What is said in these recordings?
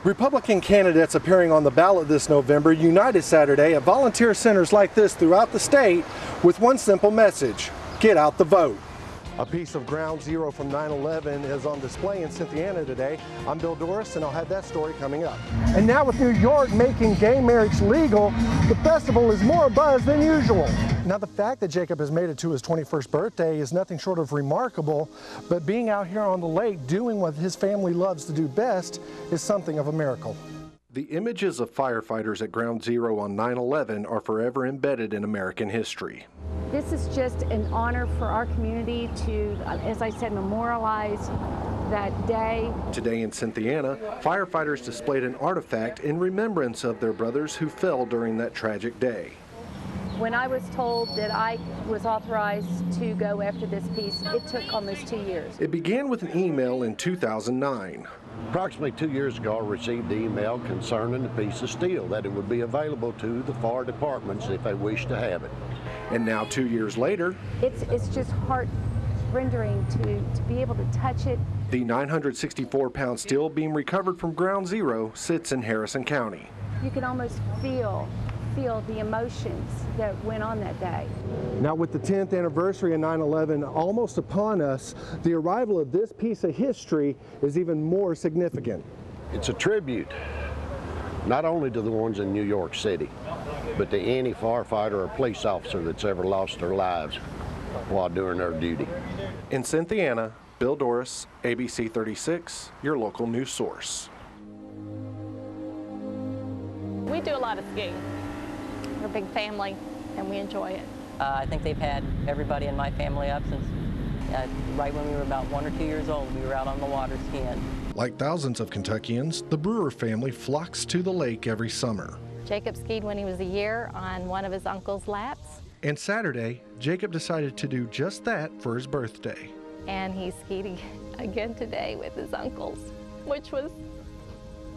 Republican candidates appearing on the ballot this November united Saturday at volunteer centers like this throughout the state with one simple message: get out the vote. A piece of ground zero from 9/11 is on display in Cynthiana today. I'm Bill Doris, and I'll have that story coming up. And now with New York making gay marriage legal, the festival is more buzz than usual. Now, the fact that Jacob has made it to his 21st birthday is nothing short of remarkable, but being out here on the lake doing what his family loves to do best is something of a miracle. The images of firefighters at Ground Zero on 9/11 are forever embedded in American history. This is just an honor for our community to, as I said, memorialize that day. Today in Cynthiana, firefighters displayed an artifact in remembrance of their brothers who fell during that tragic day. When I was told that I was authorized to go after this piece, it took almost 2 years. It began with an email in 2009. Approximately 2 years ago, I received the email concerning the piece of steel, that it would be available to the fire departments if they wish to have it. And now 2 years later, it's just heart-rendering to be able to touch it. The 964-pound steel beam recovered from Ground Zero sits in Harrison County. You can almost feel the emotions that went on that day. Now, with the 10th anniversary of 9/11 almost upon us, the arrival of this piece of history is even more significant. It's a tribute, not only to the ones in New York City, but to any firefighter or police officer that's ever lost their lives while doing their duty. In Cynthiana, Bill Doris, ABC 36, your local news source. We do a lot of skiing. We're a big family, and we enjoy it. I think they've had everybody in my family up since right when we were about 1 or 2 years old. We were out on the water skiing. Like thousands of Kentuckians, the Brewer family flocks to the lake every summer. Jacob skied when he was a year on one of his uncle's laps. And Saturday, Jacob decided to do just that for his birthday. And he skied again today with his uncles, which was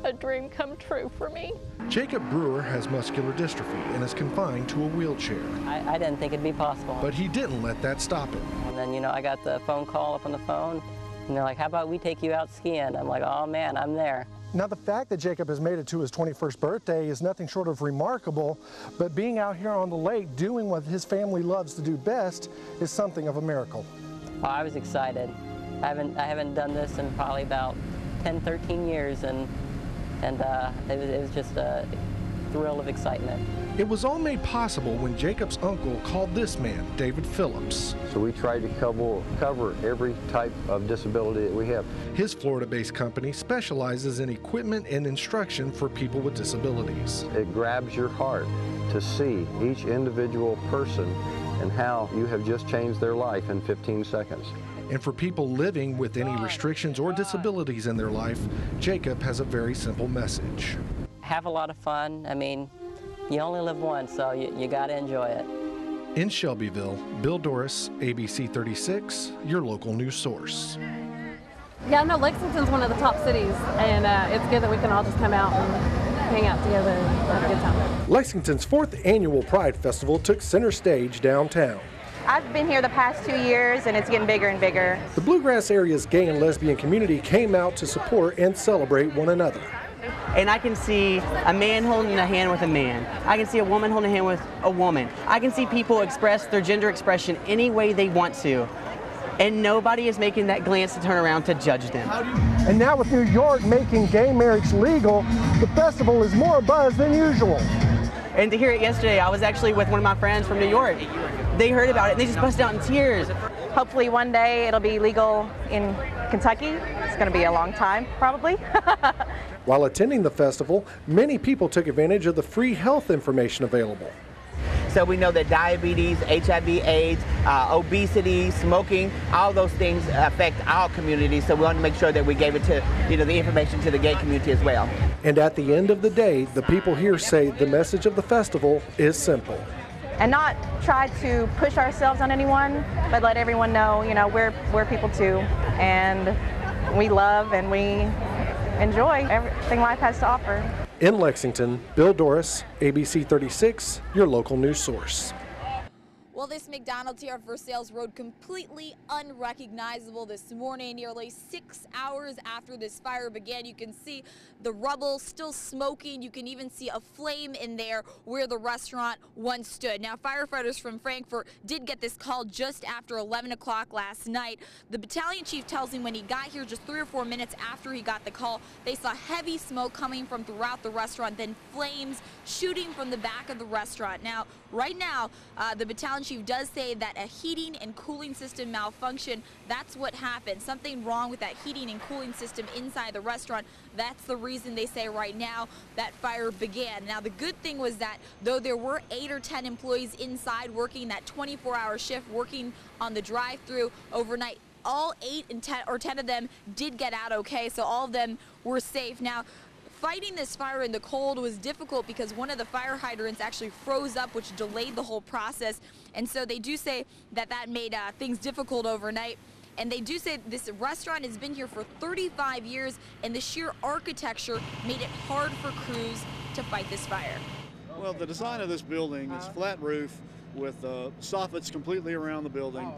a dream come true for me. Jacob Brewer has muscular dystrophy and is confined to a wheelchair. I didn't think it'd be possible. But he didn't let that stop him. And then, I got the phone call up on the phone, and they're like, how about we take you out skiing? I'm like, oh man, I'm there. Now, the fact that Jacob has made it to his 21st birthday is nothing short of remarkable, but being out here on the lake doing what his family loves to do best is something of a miracle. Well, I was excited. I haven't done this in probably about 10, 13 years, and it was just a thrill of excitement. It was all made possible when Jacob's uncle called this man, David Phillips. So we try to cover every type of disability that we have. His Florida-based company specializes in equipment and instruction for people with disabilities. It grabs your heart to see each individual person and how you have just changed their life in 15 seconds. And for people living with any restrictions or disabilities in their life, Jacob has a very simple message. Have a lot of fun. I mean, you only live once, so you got to enjoy it. In Shelbyville, Bill Doris, ABC 36, your local news source. Yeah, no, Lexington's one of the top cities, and it's good that we can all just come out and hang out together and have a good time. Lexington's 4th annual Pride Festival took center stage downtown. I've been here the past 2 years, and it's getting bigger and bigger. The Bluegrass area's gay and lesbian community came out to support and celebrate one another. And I can see a man holding a hand with a man. I can see a woman holding a hand with a woman. I can see people express their gender expression any way they want to. And nobody is making that glance to turn around to judge them. And now with New York making gay marriage legal, the festival is more buzz than usual. And to hear it yesterday, I was actually with one of my friends from New York. They heard about it and they just busted out in tears. Hopefully one day it'll be legal in Kentucky. It's going to be a long time, probably. While attending the festival, many people took advantage of the free health information available. So we know that diabetes, HIV/AIDS, obesity, smoking, all those things affect our community. So we want to make sure that we gave it to, the information to the gay community as well. And at the end of the day, the people here say the message of the festival is simple. And not try to push ourselves on anyone, but let everyone know, we're people too, and we love and we enjoy everything life has to offer. In Lexington, Bill Doris, ABC 36, your local news source. Well, this McDonald's here at Versailles Road completely unrecognizable this morning. Nearly 6 hours after this fire began, you can see the rubble still smoking. You can even see a flame in there where the restaurant once stood. Now, firefighters from Frankfort did get this call just after 11 o'clock last night. The battalion chief tells him when he got here just 3 or 4 minutes after he got the call, they saw heavy smoke coming from throughout the restaurant, then flames shooting from the back of the restaurant. Now, right now, the battalion chief does say that a heating and cooling system malfunction, that's what happened. Something wrong with that heating and cooling system inside the restaurant. That's the reason they say right now that fire began. Now, the good thing was that though there were 8 or 10 employees inside working that 24-hour shift, working on the drive-through overnight, all 8 and 10 or 10 of them did get out okay, so all of them were safe. Now, fighting this fire in the cold was difficult because one of the fire hydrants actually froze up, which delayed the whole process. And so they do say that that made things difficult overnight. And they do say this restaurant has been here for 35 years, and the sheer architecture made it hard for crews to fight this fire. Well, the design of this building is flat roof with soffits completely around the building,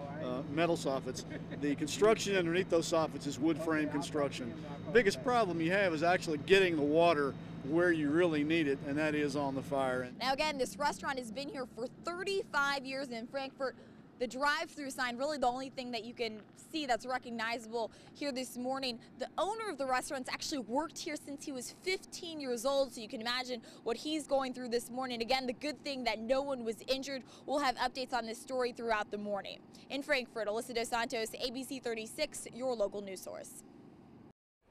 metal soffits. The construction underneath those soffits is wood frame construction. The biggest problem you have is actually getting the water where you really need it, and that is on the fire. Now again, this restaurant has been here for 35 years in Frankfort. The drive-through sign, really the only thing that you can see that's recognizable here this morning. The owner of the restaurant's actually worked here since he was 15 years old, so you can imagine what he's going through this morning. Again, the good thing that no one was injured. We'll have updates on this story throughout the morning. In Frankfort, Alyssa Dos Santos, ABC 36, your local news source.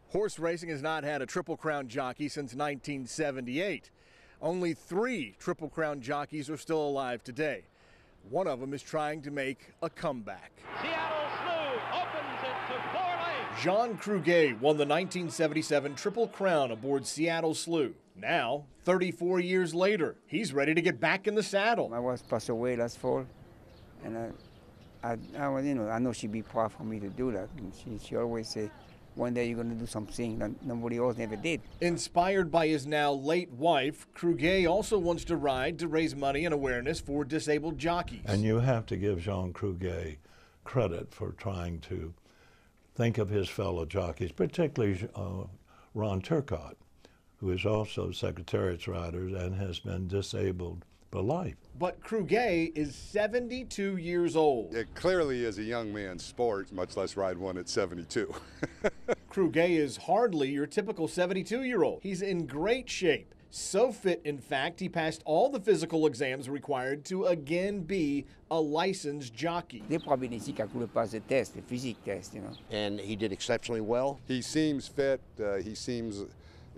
Horse racing has not had a Triple Crown jockey since 1978. Only 3 Triple Crown jockeys are still alive today. One of them is trying to make a comeback. Seattle Slew opens it to 4 lengths. Jean Cruguet won the 1977 Triple Crown aboard Seattle Slew. Now, 34 years later, he's ready to get back in the saddle. My wife passed away last fall, and I know she'd be proud for me to do that. And she always say, one day you're going to do something that nobody else ever did. Inspired by his now late wife, Cruguet also wants to ride to raise money and awareness for disabled jockeys. And you have to give Jean Cruguet credit for trying to think of his fellow jockeys, particularly Ron Turcotte, who is also Secretariat's rider and has been disabled for life. But Cruguet is 72 years old. It clearly is a young man's sport, much less ride one at 72. Cruguet is hardly your typical 72-year-old. He's in great shape. So fit, in fact, he passed all the physical exams required to again be a licensed jockey. They probably didn't see qu'il could pass the test, the physique test, you know. And he did exceptionally well. He seems fit.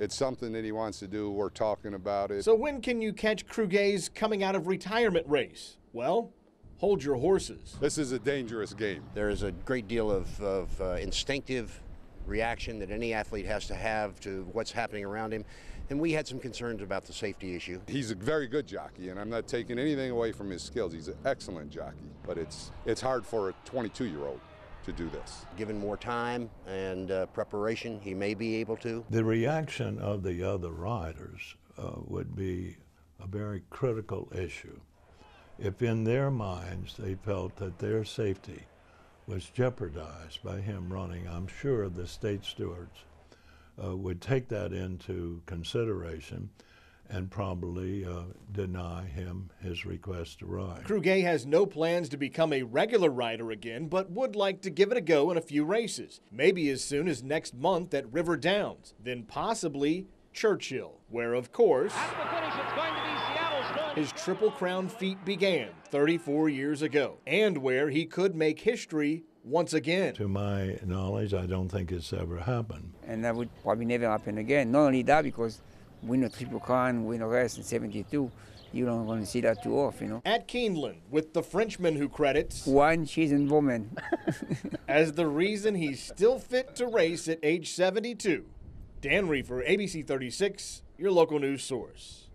It's something that he wants to do. We're talking about it. So when can you catch Cruguet's coming out of retirement race? Well, hold your horses. This is a dangerous game. There is a great deal of instinctive reaction that any athlete has to have to what's happening around him. And we had some concerns about the safety issue. He's a very good jockey, and I'm not taking anything away from his skills. He's an excellent jockey, but it's hard for a 22-year-old. To do this. Given more time and preparation, he may be able to. The reaction of the other riders would be a very critical issue. If in their minds they felt that their safety was jeopardized by him running, I'm sure the state stewards would take that into consideration and probably deny him his request to ride. Cruguet has no plans to become a regular rider again, but would like to give it a go in a few races. Maybe as soon as next month at River Downs, then possibly Churchill, where, of course, At the finish, it's going to be Seattle Slew. his Triple Crown feat began 34 years ago, and where he could make history once again. To my knowledge, I don't think it's ever happened. And that would probably never happen again. Not only that, because win a Triple Crown, win a race in 72, you don't want to see that too often, you know. At Keeneland, with the Frenchman who credits one seasoned woman as the reason he's still fit to race at age 72. Dan Reefer, ABC 36, your local news source.